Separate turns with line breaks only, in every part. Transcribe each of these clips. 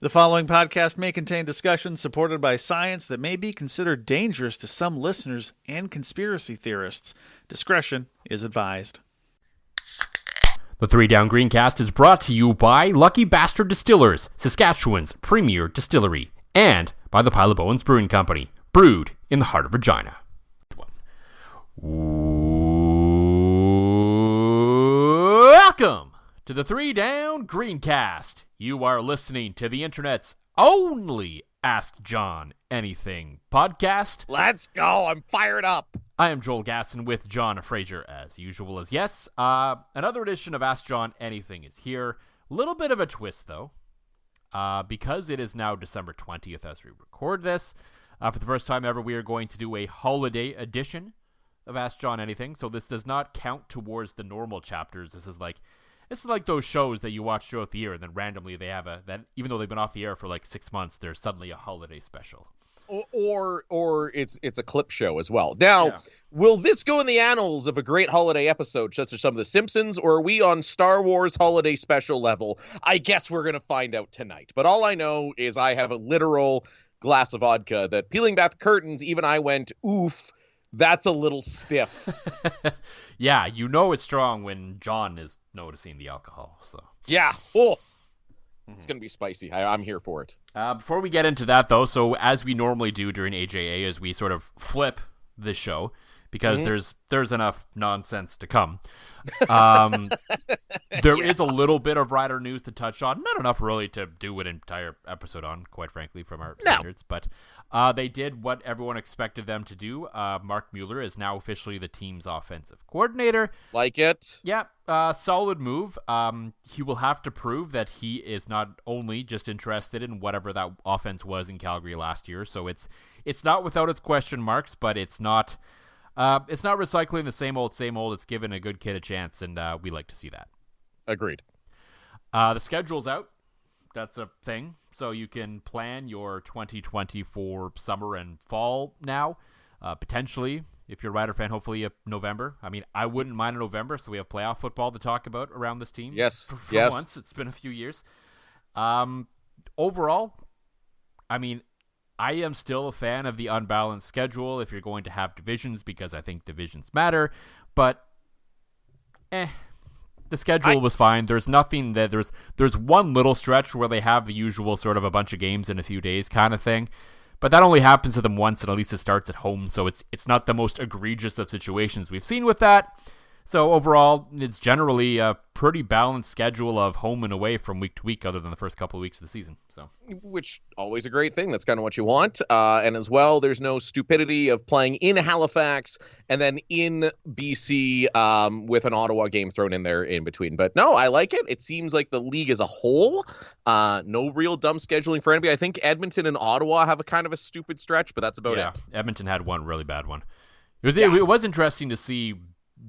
The following podcast may contain discussions supported by science that may be considered dangerous to some listeners and conspiracy theorists. Discretion is advised.
The Three Down Greencast is brought to you by Lucky Bastard Distillers, Saskatchewan's premier distillery, and by the Pile of Bones Brewing Company, brewed in the heart of Regina. Welcome to the Three Down Greencast. You are listening to the internet's only Ask John Anything podcast.
Let's go. I'm fired up.
I am Joel Gasson with John Fraser, as usual as yes. Another edition of Ask John Anything is here. A little bit of a twist, though, because it is now December 20th as we record this. For the first time ever, we are going to do a holiday edition of Ask John Anything, so this does not count towards the normal chapters. This is like those shows that you watch throughout the year, and then randomly they have that even though they've been off the air for like 6 months, there's suddenly a holiday special.
Or it's a clip show as well. Now, Will this go in the annals of a great holiday episode, such as some of The Simpsons, or are we on Star Wars holiday special level? I guess we're going to find out tonight. But all I know is I have a literal glass of vodka that, peeling back the curtains, even I went, oof, that's a little stiff.
Yeah, you know it's strong when John is noticing the alcohol. So
yeah, it's going to be spicy. I'm here for it.
Before we get into that, though, so as we normally do during AJA, as we sort of flip the show, because there's enough nonsense to come. There is a little bit of rider news to touch on. Not enough really to do an entire episode on, quite frankly, from our standards. But they did what everyone expected them to do. Mark Mueller is now officially the team's offensive coordinator.
Like it.
Yeah, solid move. He will have to prove that he is not only just interested in whatever that offense was in Calgary last year. So it's not without its question marks, but it's not recycling the same old. It's giving a good kid a chance, and we like to see that.
Agreed.
The schedule's out. That's a thing. So you can plan your 2024 summer and fall now. Potentially, if you're a Rider fan, hopefully November. I mean, I wouldn't mind a November, so we have playoff football to talk about around this team.
Yes.
For once, it's been a few years. Overall, I mean, I am still a fan of the unbalanced schedule if you're going to have divisions, because I think divisions matter, but the schedule was fine. There's nothing that there's one little stretch where they have the usual sort of a bunch of games in a few days kind of thing, but that only happens to them once, and at least it starts at home, so it's not the most egregious of situations we've seen with that. So overall, it's generally a pretty balanced schedule of home and away from week to week, other than the first couple of weeks of the season. So,
which always a great thing. That's kind of what you want. And as well, there's no stupidity of playing in Halifax and then in BC with an Ottawa game thrown in there in between. But no, I like it. It seems like the league as a whole, no real dumb scheduling for anybody. I think Edmonton and Ottawa have a kind of a stupid stretch, but that's about it.
Edmonton had one really bad one. It was interesting to see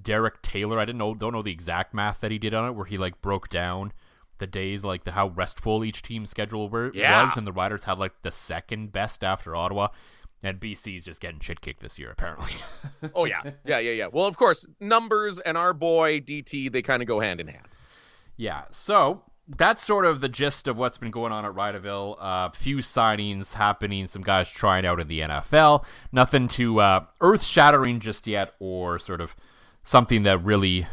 Derek Taylor. I don't know the exact math that he did on it, where he like broke down the days, like how restful each team's schedule was, and the Riders had like the second best after Ottawa, and BC is just getting shit kicked this year apparently.
Oh yeah. Well, of course, numbers and our boy DT, they kind of go hand in hand. Yeah.
So that's sort of the gist of what's been going on at Riderville. A few signings happening, some guys trying out in the NFL. Nothing too earth-shattering just yet, or sort of something that really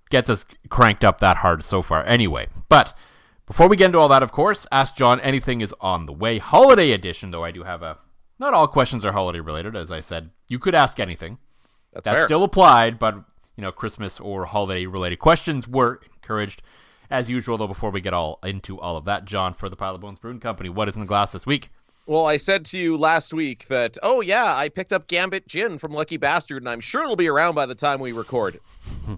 gets us cranked up that hard so far anyway. But before we get into all that, of course, Ask John Anything is on the way. Holiday edition, though, I do have not all questions are holiday related, as I said. You could ask anything. That's fair. Still applied, but, Christmas or holiday related questions were encouraged. As usual, though, before we get into all of that, John, for the Pile of Bones Brewing Company, what is in the glass this week?
Well, I said to you last week that, I picked up Gambit Gin from Lucky Bastard, and I'm sure it'll be around by the time we record.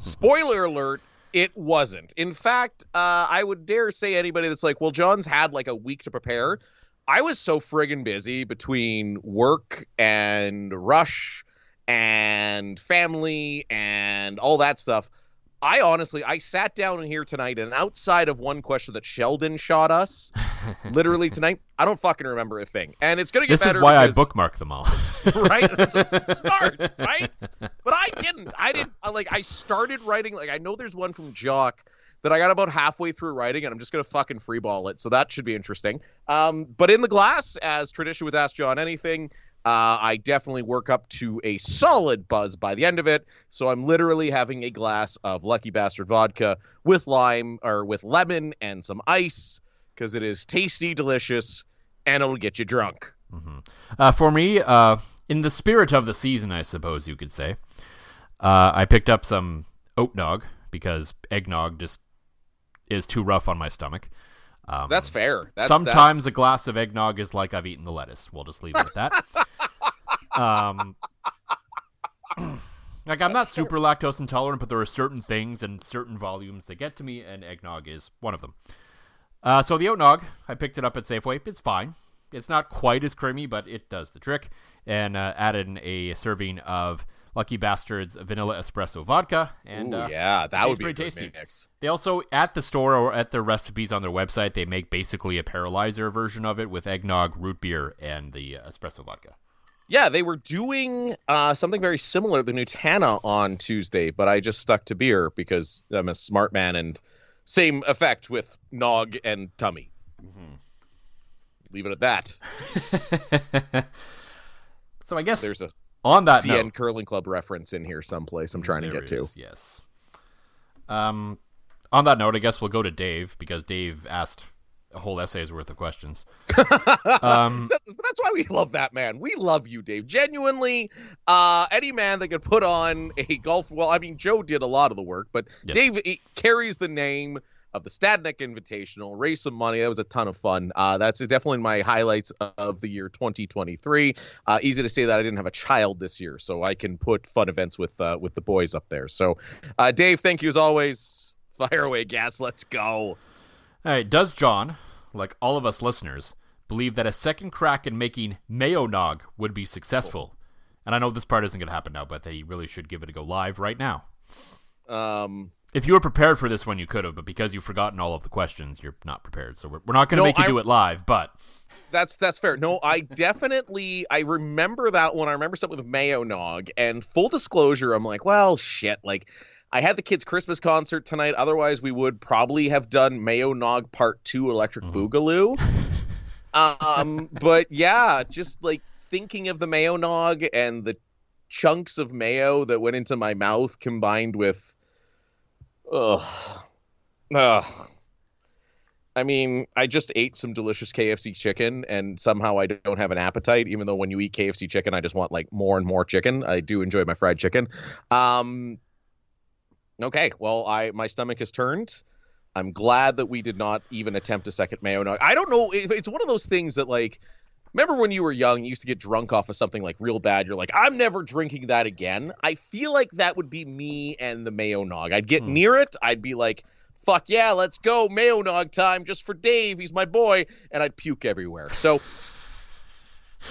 Spoiler alert, it wasn't. In fact, I would dare say anybody that's like, well, John's had like a week to prepare. I was so friggin' busy between work and rush and family and all that stuff. I sat down in here tonight, and outside of one question that Sheldon shot us, literally tonight, I don't fucking remember a thing. And it's going to get better.
This is why I bookmark them all.
Right? This is smart, right? But I didn't. I started writing, I know there's one from Jock that I got about halfway through writing, and I'm just going to fucking freeball it. So that should be interesting. But in the glass, as tradition with Ask John Anything, I definitely work up to a solid buzz by the end of it. So I'm literally having a glass of Lucky Bastard vodka with lime or with lemon and some ice because it is tasty, delicious, and it'll get you drunk.
Mm-hmm. For me, in the spirit of the season, I suppose you could say, I picked up some oat nog because eggnog just is too rough on my stomach.
That's fair.
Sometimes a glass of eggnog is like I've eaten the lettuce. We'll just leave it at that. Like I'm not super lactose intolerant, but there are certain things and certain volumes that get to me, and eggnog is one of them. So the oat nog, I picked it up at Safeway. It's fine. It's not quite as creamy, but it does the trick. And added in a serving of Lucky Bastard's vanilla espresso vodka, and
yeah, that would be
pretty tasty.
Mix.
They also, at the store or at their recipes on their website, they make basically a paralyzer version of it with eggnog, root beer, and the espresso vodka.
Yeah, they were doing something very similar to Nutana on Tuesday, but I just stuck to beer because I'm a smart man, and same effect with nog and tummy. Mm-hmm. Leave it at that.
So I guess
there's a
on that
CN
note,
Curling Club reference in here someplace I'm trying to get to.
Yes. On that note, I guess we'll go to Dave because Dave asked a whole essay's worth of questions.
That's why we love that man. We love you, Dave. Genuinely, any man that could put on a golf. Well, I mean, Joe did a lot of the work, but yes. Dave carries the name of the Stadnick Invitational, raise some money. That was a ton of fun. That's definitely my highlights of the year 2023. Easy to say that I didn't have a child this year, so I can put fun events with the boys up there. So, Dave, thank you as always. Fire away, gas. Let's go.
All right. Does John, like all of us listeners, believe that a second crack in making mayo nog would be successful? And I know this part isn't going to happen now, but they really should give it a go live right now. If you were prepared for this one, you could have, but because you've forgotten all of the questions, you're not prepared. So we're not going to make you do it live, but...
That's fair. No, I remember that one. I remember something with Mayo Nog, and full disclosure, I'm like, well, shit, like, I had the kids' Christmas concert tonight. Otherwise, we would probably have done Mayo Nog Part 2 Electric Boogaloo. But yeah, just, like, thinking of the Mayo Nog and the chunks of mayo that went into my mouth combined with... I mean, I just ate some delicious KFC chicken, and somehow I don't have an appetite, even though when you eat KFC chicken, I just want, like, more and more chicken. I do enjoy my fried chicken. Okay, well, my stomach has turned. I'm glad that we did not even attempt a second mayo nog. I don't know. It's one of those things that, like, remember when you were young, you used to get drunk off of something, like, real bad. You're like, I'm never drinking that again. I feel like that would be me and the mayo nog. I'd get near it. I'd be like, fuck yeah, let's go. Mayo nog time just for Dave. He's my boy. And I'd puke everywhere. So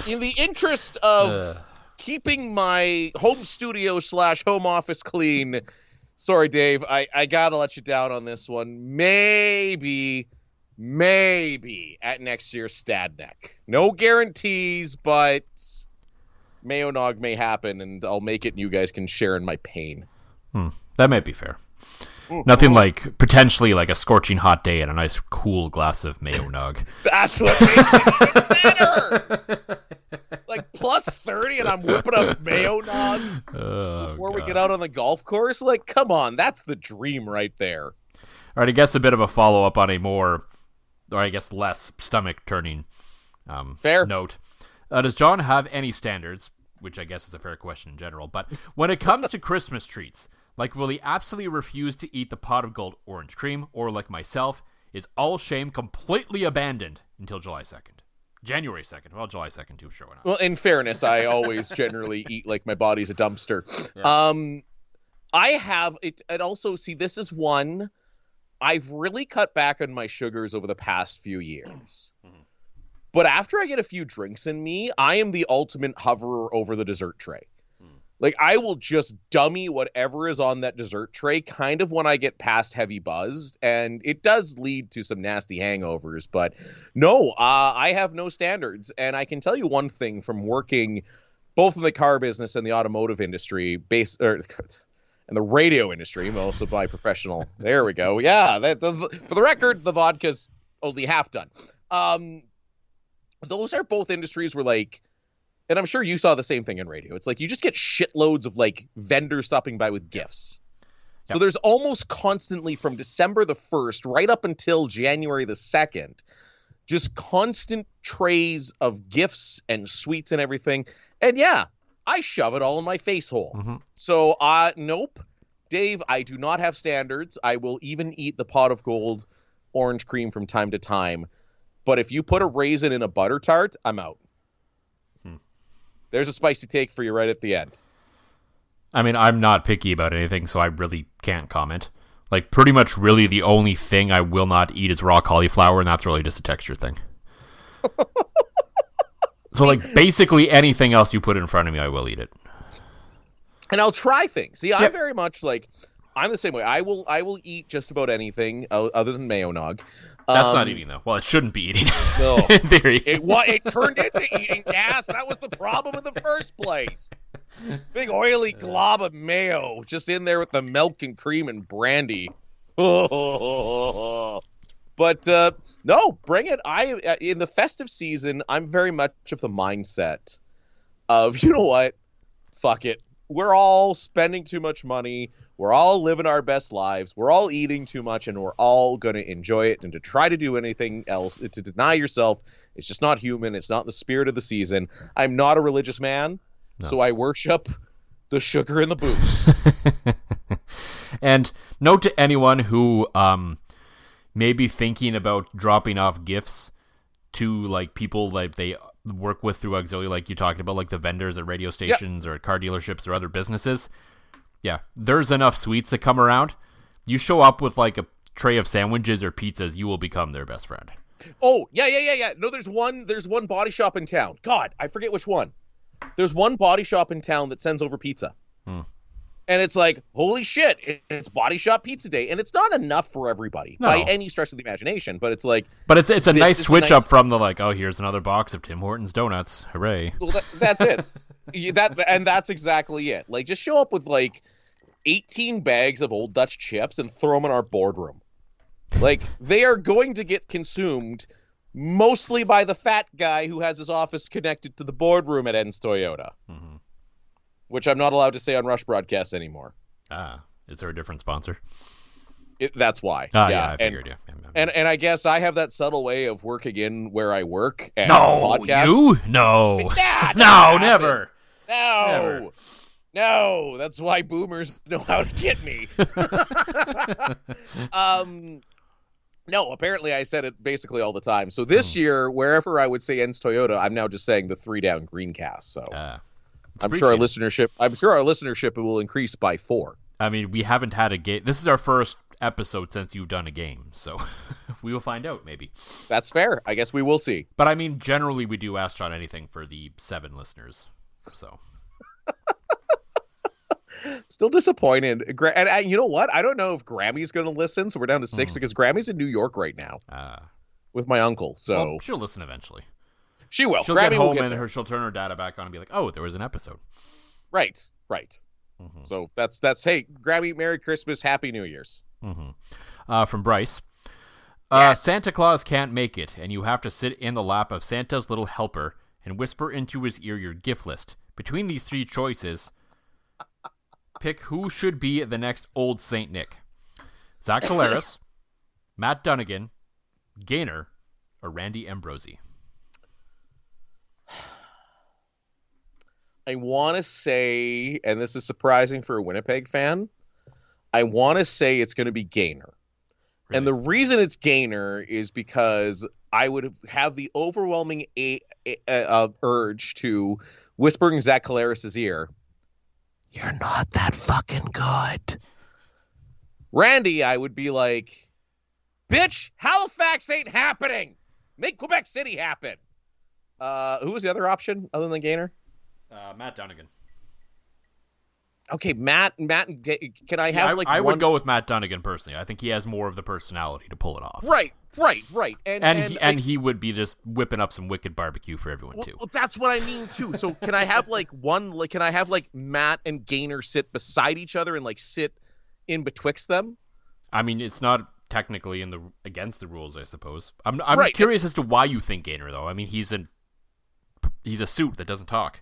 in the interest of keeping my home studio / home office clean, sorry, Dave, I got to let you down on this one. Maybe at next year's Stadnick. No guarantees, but Mayo Nog may happen, and I'll make it, and you guys can share in my pain.
That might be fair. Nothing like potentially like a scorching hot day and a nice cool glass of Mayo Nog.
That's what makes it better. Like plus 30 and I'm whipping up Mayo Nogs before we get out on the golf course. Like, come on, that's the dream right there.
All right, I guess a bit of a follow-up on a more, or I guess less stomach-turning
fair
note. Does John have any standards, which I guess is a fair question in general, but when it comes to Christmas treats, like will he absolutely refuse to eat the pot of gold orange cream, or like myself, is all shame completely abandoned until July 2nd? January 2nd. Well, July 2nd too, sure, why not?
Well, in fairness, I always generally eat like my body's a dumpster. Yeah. I have it. And also, see, this is one I've really cut back on my sugars over the past few years. But after I get a few drinks in me, I am the ultimate hoverer over the dessert tray. Like, I will just dummy whatever is on that dessert tray kind of when I get past heavy buzzed, and it does lead to some nasty hangovers. But no, I have no standards, and I can tell you one thing from working both in the car business and the automotive industry, and the radio industry, mostly by professional. There we go. Yeah, for the record, the vodka's only half done. Those are both industries where, like, and I'm sure you saw the same thing in radio. It's like you just get shitloads of like vendors stopping by with gifts. So there's almost constantly from December the 1st right up until January the 2nd, just constant trays of gifts and sweets and everything. And yeah, I shove it all in my face hole.
Mm-hmm.
So, nope. Dave, I do not have standards. I will even eat the pot of gold orange cream from time to time. But if you put a raisin in a butter tart, I'm out. There's a spicy take for you right at the end.
I mean, I'm not picky about anything, so I really can't comment. Like, pretty much really the only thing I will not eat is raw cauliflower, and that's really just a texture thing. So, like, basically anything else you put in front of me, I will eat it.
And I'll try things. See, I'm very much like, I'm the same way. I will eat just about anything other than mayo nog.
That's not eating, though. Well, it shouldn't be eating.
No.
In theory.
It turned into eating gas. That was the problem in the first place. Big oily glob of mayo just in there with the milk and cream and brandy. But no, bring it. In the festive season, I'm very much of the mindset of, you know what? Fuck it. We're all spending too much money. We're all living our best lives. We're all eating too much, and we're all going to enjoy it. And to try to do anything else, to deny yourself, it's just not human. It's not the spirit of the season. I'm not a religious man, so I worship the sugar and the booze.
And note to anyone who may be thinking about dropping off gifts to like people like they work with through Auxiliary, like you talked about, like the vendors at radio stations or at car dealerships or other businesses. Yeah, there's enough sweets that come around. You show up with like a tray of sandwiches or pizzas, you will become their best friend.
Oh, yeah. No, there's one body shop in town. God, I forget which one. There's one body shop in town that sends over pizza. And it's like, holy shit, it's Body Shop Pizza Day. And it's not enough for everybody by any stretch of the imagination. But it's like...
But it's a nice switch up from the like, oh, here's another box of Tim Hortons donuts. Hooray.
Well, that's it. That's exactly it. Like, just show up with like 18 bags of Old Dutch chips and throw them in our boardroom. Like, they are going to get consumed mostly by the fat guy who has his office connected to the boardroom at Enns Toyota. Mm-hmm. Which I'm not allowed to say on Rush Broadcast anymore.
Is there a different sponsor?
That's why.
I figured,
And I guess I have that subtle way of working in where I work. And
no,
podcasts.
You? No.
No,
never.
No.
Never.
No, that's why boomers know how to get me. No, apparently I said it basically all the time. So this year, wherever I would say Enns Toyota, I'm now just saying the 3 Down Greencast. So I'm sure our listenership will increase by 4.
I mean, we haven't had a game. This is our first episode since you've done a game, so we will find out maybe.
That's fair. I guess we will see.
But I mean, generally we do ask John anything for the 7 listeners. So
still disappointed. And you know what? I don't know if Grammy's going to listen, so we're down to 6 because Grammy's in New York right now with my uncle. So
she'll listen eventually.
She will.
She'll
Grammy
get home
will
and she'll turn her data back on and be like, "Oh, there was an episode."
Right. Mm-hmm. So that's hey, Grammy, Merry Christmas, Happy New Year's.
Mm-hmm. From Bryce.
Yes.
Santa Claus can't make it, and you have to sit in the lap of Santa's little helper and whisper into his ear your gift list. Between these 3 choices, pick who should be the next old Saint Nick. Zach Caleras, Matt Dunnigan, Gaynor, or Randy Ambrosi.
I want to say, and this is surprising for a Winnipeg fan, I want to say it's going to be Gaynor. Really? And the reason it's Gaynor is because I would have the overwhelming urge to whisper in Zach Caleras' ear, "You're not that fucking good." Randy, I would be like, "Bitch, Halifax ain't happening. Make Quebec City happen." Who was the other option other than Gaynor?
Matt Dunnigan.
Okay, Matt. Can I have
I would go with Matt Dunnigan personally. I think he has more of the personality to pull it off.
Right. Right.
And he would be just whipping up some wicked barbecue for everyone too.
Well, that's what I mean too. So can I have Matt and Gaynor sit beside each other and like sit in betwixt them?
I mean, it's not technically against the rules, I suppose. I'm
Right.
curious as to why you think Gaynor though. I mean, he's a suit that doesn't talk.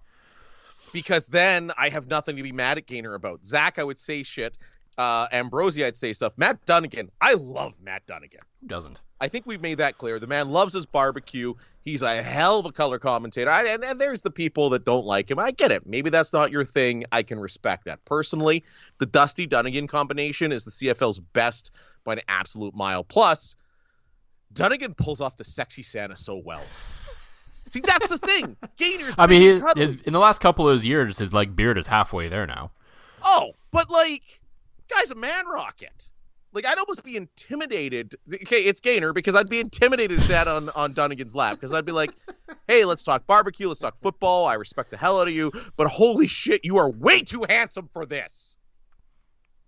Because then I have nothing to be mad at Gaynor about. Zach, I would say shit. Ambrosi, I'd say stuff. Matt Dunnigan, I love Matt Dunnigan.
Who doesn't?
I think we've made that clear. The man loves his barbecue. He's a hell of a color commentator. And there's the people that don't like him. I get it. Maybe that's not your thing. I can respect that. Personally, the Dusty Dunnigan combination is the CFL's best by an absolute mile. Plus, Dunnigan pulls off the sexy Santa so well. See, that's the thing. Gaynor's
I mean,
cuddly.
in the last couple of his years, his like beard is halfway there now.
Oh, but like, guy's a man rocket. Like, I'd almost be intimidated. Okay, it's Gaynor because I'd be intimidated to sat on Dunnigan's lap because I'd be like, hey, let's talk barbecue, let's talk football. I respect the hell out of you, but holy shit, you are way too handsome for this.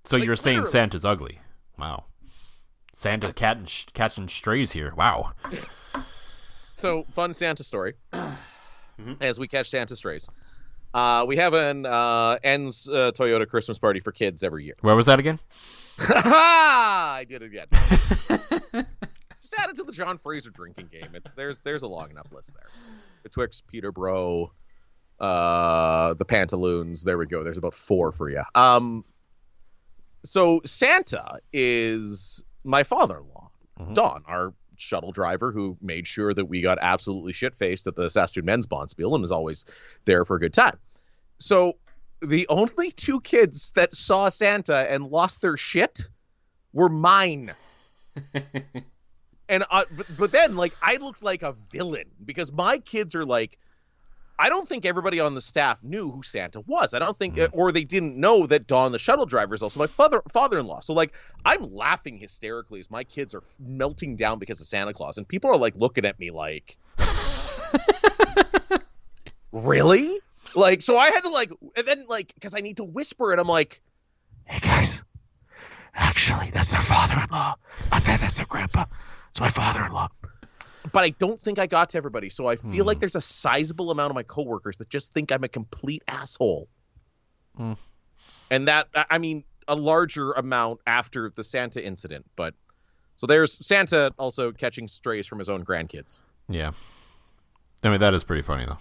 So
Like,
you're saying
literally.
Santa's ugly? Wow. Santa catching strays here. Wow.
So, fun Santa story. As we catch Santa strays. We have an Ends Toyota Christmas party for kids every year.
Where was that again?
I did it again. Just add it to the John Fraser drinking game. There's a long enough list there. Betwixt Peterborough, the Pantaloons. There we go. There's about 4 for you. So Santa is my father-in-law, Don, our shuttle driver, who made sure that we got absolutely shit-faced at the Saskatoon Men's Bonspiel and is always there for a good time. So the only 2 kids that saw Santa and lost their shit were mine. And but then, like, I looked like a villain because my kids are like, I don't think everybody on the staff knew who Santa was. I don't think, or they didn't know that Don, the shuttle driver, is also my father-in-law. So, like, I'm laughing hysterically as my kids are melting down because of Santa Claus, and people are like looking at me like, really? Like, so I had to like, and then like, because I need to whisper, and I'm like, hey guys, actually, that's their father-in-law. That's their grandpa. It's my father-in-law. But I don't think I got to everybody, so I feel like there's a sizable amount of my coworkers that just think I'm a complete asshole. And that, I mean, a larger amount after the Santa incident. But so there's Santa also catching strays from his own grandkids.
Yeah. I mean, that is pretty funny, though.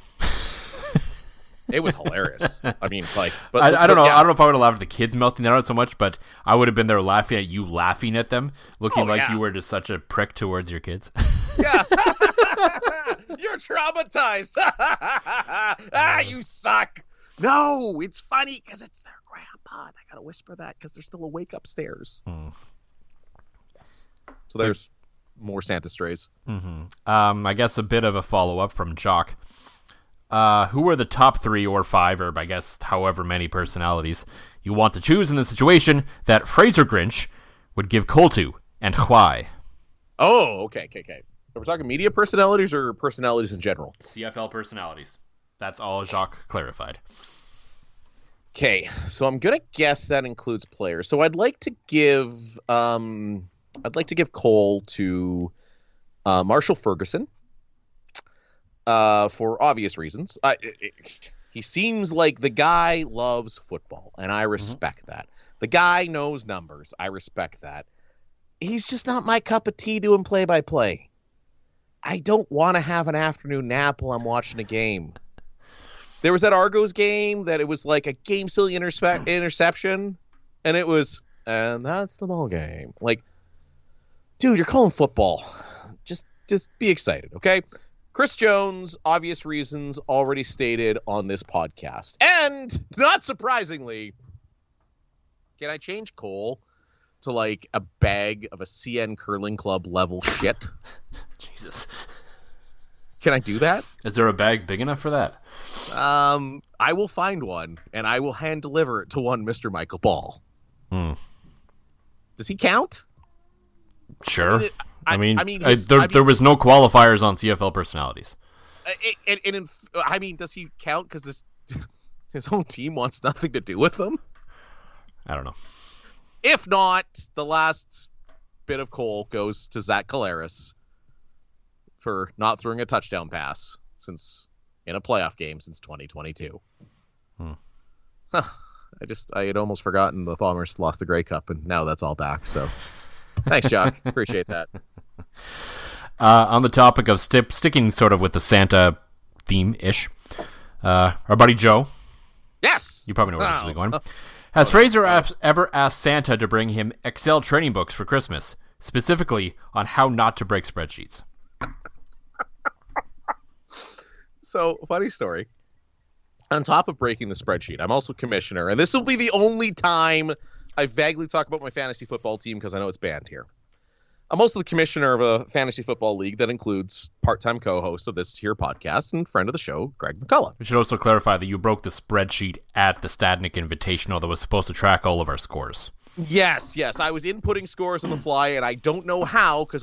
It was hilarious. I mean, like, but
I don't know.
yeah.
I don't know if I would have laughed at the kids melting that out so much, but I would have been there laughing at you laughing at them, looking like you were just such a prick towards your kids.
Yeah. You're traumatized. You suck. No, it's funny because it's their grandpa. And I gotta whisper that because they're still awake upstairs. Yes. So there's more Santa strays.
I guess a bit of a follow-up from Jock. Who are the top 3 or 5, or I guess however many personalities you want to choose in the situation that Fraser Grinch would give coal to, and why?
Oh, okay. So we're talking media personalities or personalities in general?
CFL personalities. That's all Jacques clarified.
Okay, so I'm gonna guess that includes players. So I'd like to give coal to Marshall Ferguson. For obvious reasons. He seems like the guy loves football, and I respect that. The guy knows numbers. I respect that. He's just not my cup of tea doing play-by-play. I don't want to have an afternoon nap while I'm watching a game. There was that Argos game that it was like a game-silly interception, and it was, and that's the ball game. Like, dude, you're calling football. Just be excited, okay? Chris Jones, obvious reasons already stated on this podcast. And, not surprisingly, can I change Cole to like a bag of a CN Curling Club level shit?
Jesus.
Can I do that?
Is there a bag big enough for that?
I will find one, and I will hand deliver it to one Mr. Michael Ball. Does he count?
Sure.
I mean,
there was no qualifiers on CFL personalities.
I mean, does he count because his own team wants nothing to do with him?
I don't know.
If not, the last bit of coal goes to Zach Collaros for not throwing a touchdown pass in a playoff game since 2022. Huh. I had almost forgotten the Bombers lost the Grey Cup, and now that's all back. So thanks, Jock. Appreciate that.
On the topic of sticking sort of with the Santa theme-ish, our buddy Joe.
Yes!
You probably know where this is going. Has Fraser ever asked Santa to bring him Excel training books for Christmas, specifically on how not to break spreadsheets?
So, funny story. On top of breaking the spreadsheet, I'm also commissioner, and this will be the only time I vaguely talk about my fantasy football team because I know it's banned here. I'm also the commissioner of a fantasy football league that includes part-time co-host of this here podcast and friend of the show, Greg McCullough.
We should also clarify that you broke the spreadsheet at the Stadnick Invitational that was supposed to track all of our scores.
Yes. I was inputting scores on the fly, and I don't know how because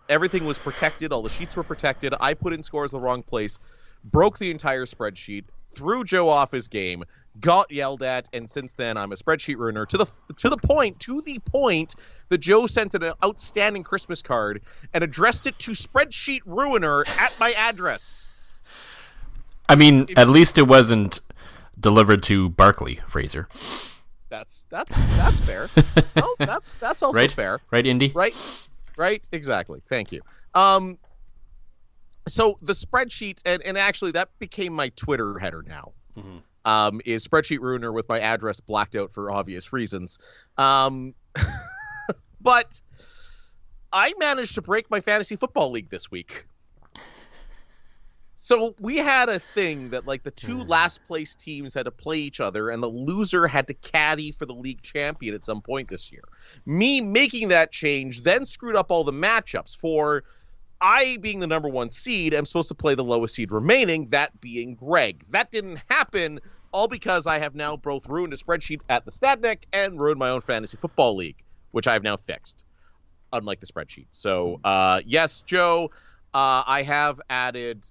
everything was protected, all the sheets were protected. I put in scores in the wrong place, broke the entire spreadsheet, threw Joe off his game, got yelled at, and since then I'm a spreadsheet ruiner to the point that Joe sent an outstanding Christmas card and addressed it to Spreadsheet Ruiner at my address.
I mean, at least it wasn't delivered to Barkley, Fraser.
That's fair. No, that's also
right?
fair.
Right, Indy?
Right, exactly. Thank you. So the spreadsheet, and actually that became my Twitter header now, is Spreadsheet Ruiner with my address blacked out for obvious reasons. But I managed to break my fantasy football league this week. So we had a thing that like the two last place teams had to play each other and the loser had to caddy for the league champion at some point this year. Me making that change then screwed up all the matchups for I being the number one seed. I'm supposed to play the lowest seed remaining, that being Greg. That didn't happen, all because I have now both ruined a spreadsheet at the Stadnick and ruined my own fantasy football league, which I have now fixed, unlike the spreadsheet. So, yes, Joe, I have added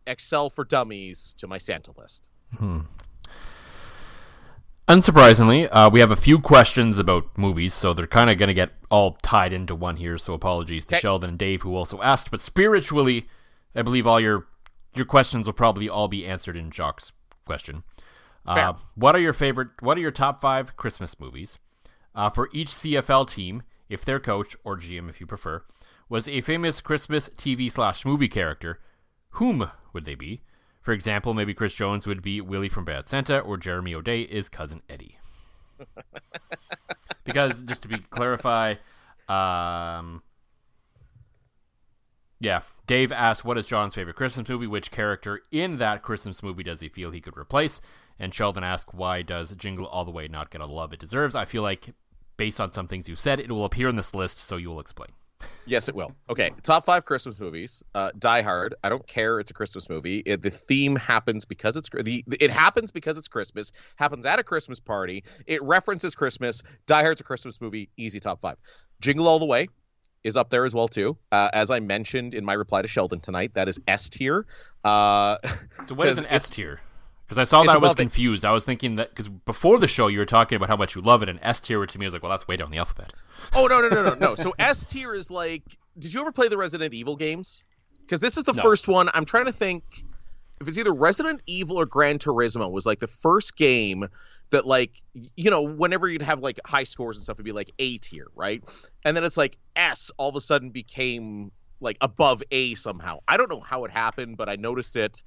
Excel for Dummies to my Santa list.
Unsurprisingly, we have a few questions about movies, so they're kind of going to get all tied into one here, so apologies to Sheldon and Dave who also asked, but spiritually, I believe all your questions will probably all be answered in Jacques' question. What are your top 5 Christmas movies? For each CFL team, if their coach, or GM if you prefer, was a famous Christmas TV/movie character, whom would they be? For example, maybe Chris Jones would be Willie from Bad Santa, or Jeremy O'Day is Cousin Eddie. Because, just to clarify, Dave asked, what is John's favorite Christmas movie? Which character in that Christmas movie does he feel he could replace? And Sheldon asked, why does Jingle All the Way not get all the love it deserves? I feel like, based on some things you've said, it will appear in this list, so you will explain.
Yes, it will. Okay, top 5 Christmas movies. Die Hard. I don't care. It's a Christmas movie. The theme happens because it happens because it's Christmas. Happens at a Christmas party. It references Christmas. Die Hard's a Christmas movie. Easy top 5. Jingle All the Way is up there as well too. As I mentioned in my reply to Sheldon tonight, that is S tier.
So what is an S tier? Because I saw that I was confused. I was thinking that because before the show you were talking about how much you love it, and S tier to me was like, well, that's way down the alphabet.
Oh, no. So S tier is like, did you ever play the Resident Evil games? Because this is the first one. I'm trying to think if it's either Resident Evil or Gran Turismo was like the first game that, like, you know, whenever you'd have like high scores and stuff, it'd be like A tier, right? And then it's like S all of a sudden became like above A somehow. I don't know how it happened, but I noticed it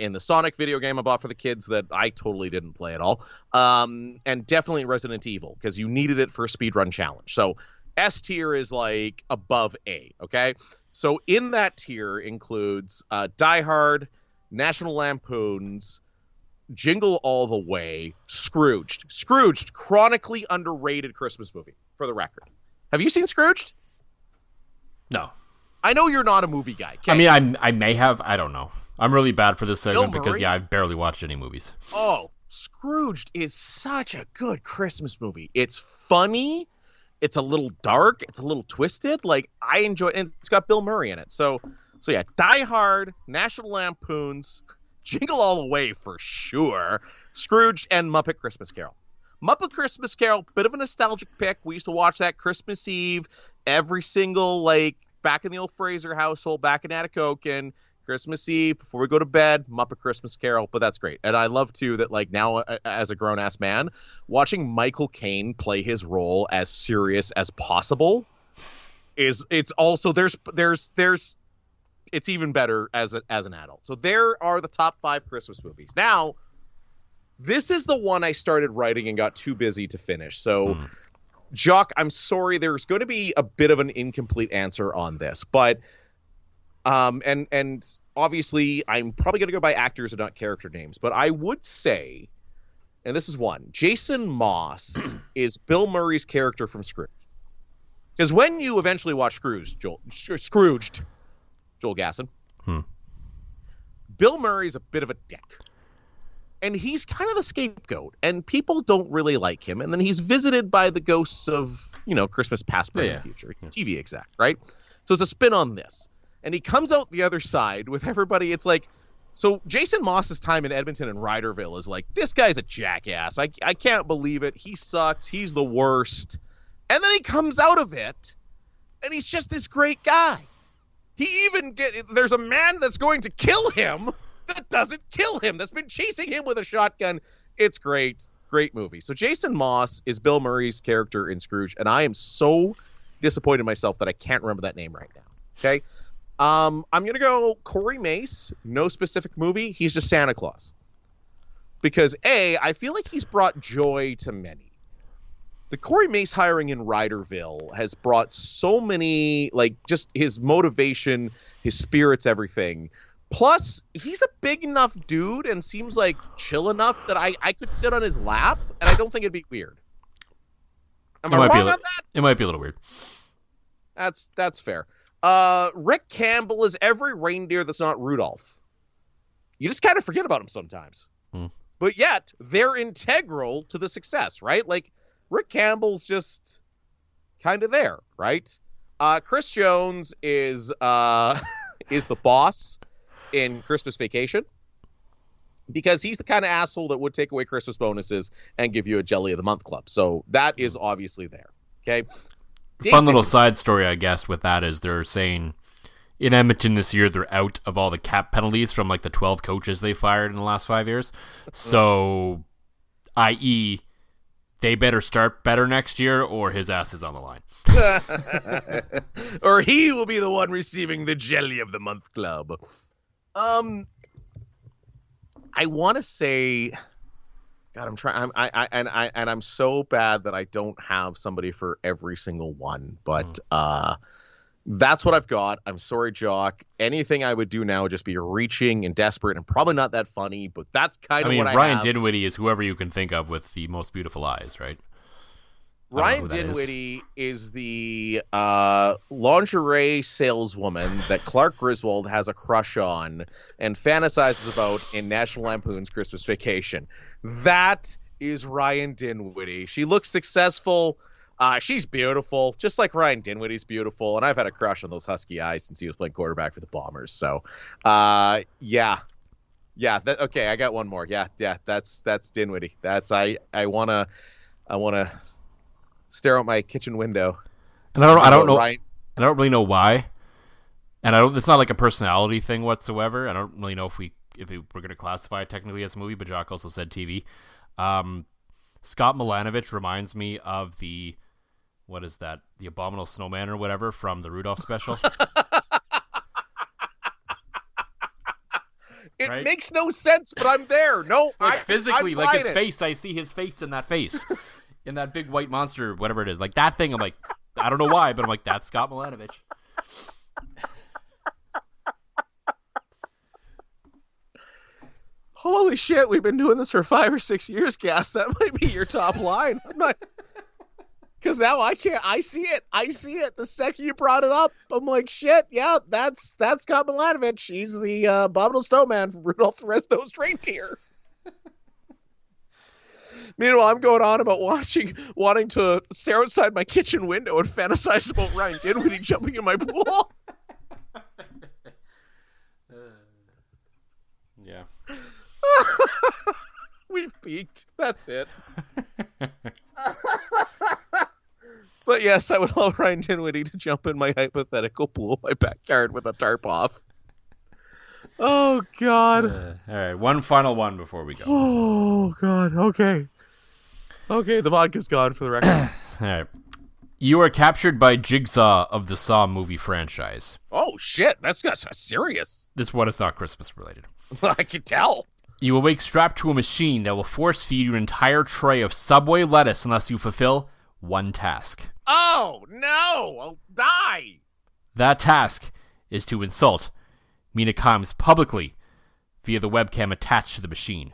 in the Sonic video game I bought for the kids that I totally didn't play at all. And definitely in Resident Evil, because you needed it for a speedrun challenge. So S tier is like above A, okay? So in that tier includes Die Hard, National Lampoon's, Jingle All the Way, Scrooged. Scrooged, chronically underrated Christmas movie, for the record. Have you seen Scrooged?
No.
I know you're not a movie guy.
I mean, I may have. I don't know. I'm really bad for this segment because, I've barely watched any movies.
Oh, Scrooged is such a good Christmas movie. It's funny. It's a little dark. It's a little twisted. Like, I enjoy it. And it's got Bill Murray in it. So yeah, Die Hard, National Lampoon's, Jingle All the Way for sure, Scrooge, and Muppet Christmas Carol. Muppet Christmas Carol, bit of a nostalgic pick. We used to watch that Christmas Eve every single, like, back in the old Fraser household, back in Atikokan, Christmas Eve, before we go to bed, Muppet Christmas Carol, but that's great. And I love, too, that, like, now, as a grown-ass man, watching Michael Caine play his role as serious as possible it's also, it's even better as an adult. So there are the top 5 Christmas movies. Now, this is the one I started writing and got too busy to finish. So, Jock, I'm sorry, there's going to be a bit of an incomplete answer on this, but and obviously I'm probably going to go by actors and not character names, but I would say, and this is one, Jason Moss is Bill Murray's character from Scrooge. Because when you eventually watch Scrooged, Joel Gasson, Bill Murray's a bit of a dick. And he's kind of the scapegoat, and people don't really like him. And then he's visited by the ghosts of, Christmas past, present, future. It's a TV exec, right? So it's a spin on this. And he comes out the other side with everybody. It's like, so Jason Moss's time in Edmonton and Ryderville is like, this guy's a jackass. I can't believe it. He sucks. He's the worst. And then he comes out of it, and he's just this great guy. There's a man that's going to kill him that doesn't kill him, that's been chasing him with a shotgun. It's great. Great movie. So Jason Moss is Bill Murray's character in Scrooge, and I am so disappointed in myself that I can't remember that name right now. Okay? I'm going to go Corey Mace, no specific movie. He's just Santa Claus. Because, I feel like he's brought joy to many. The Corey Mace hiring in Ryderville has brought so many, like, just his motivation, his spirits, everything. Plus, he's a big enough dude and seems like chill enough that I could sit on his lap, and I don't think it'd be weird. Am I wrong on that?
It might be a little weird.
That's fair. Rick Campbell is every reindeer that's not Rudolph. You just kind of forget about him sometimes. But yet, they're integral to the success, right? Like, Rick Campbell's just kind of there, right? Chris Jones is the boss in Christmas Vacation, because he's the kind of asshole that would take away Christmas bonuses and give you a Jelly of the Month club. So that is obviously there. Okay.
Fun little side story, I guess, with that is they're saying in Edmonton this year they're out of all the cap penalties from like the 12 coaches they fired in the last 5 years. So, i.e., they better start better next year, or his ass is on the line.
Or he will be the one receiving the Jelly of the Month club. I want to say, God, I'm trying. I'm so bad that I don't have somebody for every single one. But that's what I've got. I'm sorry, Jock. Anything I would do now would just be reaching and desperate and probably not that funny, but that's kind of what I have.
Ryan Dinwiddie is whoever you can think of with the most beautiful eyes, right?
Ryan Dinwiddie is the lingerie saleswoman that Clark Griswold has a crush on and fantasizes about in National Lampoon's Christmas Vacation. That is Ryan Dinwiddie. She looks successful. She's beautiful, just like Ryan Dinwiddie's beautiful, and I've had a crush on those husky eyes since he was playing quarterback for the Bombers. So, yeah. Okay, I got one more. Yeah. That's Dinwiddie. That's I wanna stare out my kitchen window.
And I don't know. Ryan. I don't really know why. And it's not like a personality thing whatsoever. I don't really know if we're going to classify it technically as a movie, but Jock also said TV. Scott Milanovich reminds me of the Abominable Snowman or whatever from the Rudolph special.
It makes no sense, but I'm there. No,
physically, like his face, I see his face in that face. In that big white monster, whatever it is. Like that thing, I'm like, I don't know why, but I'm like, that's Scott Milanovich.
Holy shit, we've been doing this for 5 or 6 years, Gas. That might be your top line. I'm not... Because now I can't... I see it. The second you brought it up, I'm like, shit, yeah, that's Scott Milanovich. He's the Abominable Snowman from Rudolph the Red-Nosed Reindeer. Meanwhile, I'm going on about wanting to stare outside my kitchen window and fantasize about Ryan Dinwiddie jumping in my pool.
Yeah.
We've peaked. That's it. But yes, I would love Ryan Dinwiddie to jump in my hypothetical pool in my backyard with a tarp off. Oh, God.
All right, one final one before we go.
Oh, God. Okay. Okay, the vodka's gone for the record.
All right. You are captured by Jigsaw of the Saw movie franchise.
Oh, shit. That's serious.
This one is not Christmas related.
I can tell.
You awake strapped to a machine that will force feed you an entire tray of Subway lettuce unless you fulfill one task.
Oh, no. I'll die.
That task is to insult Mina Kimes publicly via the webcam attached to the machine.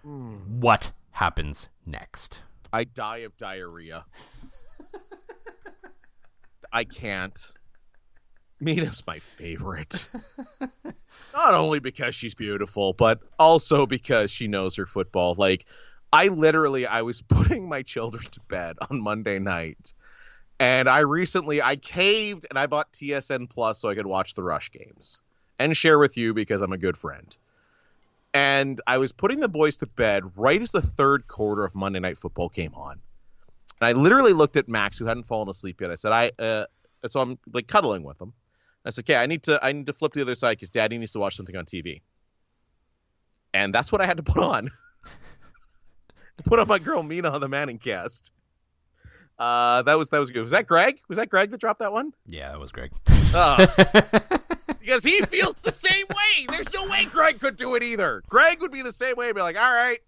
What happens next?
I die of diarrhea. I can't. Mina's my favorite. Not only because she's beautiful, but also because she knows her football. Like, I was putting my children to bed on Monday night, and I caved and I bought TSN Plus so I could watch the Rush games and share with you because I'm a good friend. And I was putting the boys to bed right as the third quarter of Monday Night Football came on. And I literally looked at Max, who hadn't fallen asleep yet. I said, so I'm like cuddling with him. I said, okay, I need to flip to the other side because Daddy needs to watch something on TV. And that's what I had to put on. Put on my girl Mina on the Manning cast. That was good. Was that Greg? Was that Greg that dropped that one?
Yeah, that was Greg.
Because he feels the same way. There's no way Greg could do it either. Greg would be the same way. Be like, all right,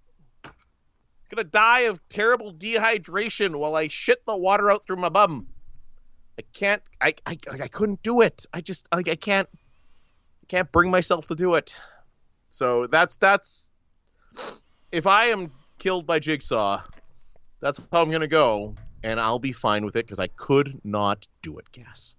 gonna die of terrible dehydration while I shit the water out through my bum. I can't. I couldn't do it. I can't bring myself to do it. So that's. If I am killed by Jigsaw, that's how I'm gonna go, and I'll be fine with it because I could not do it, Cass.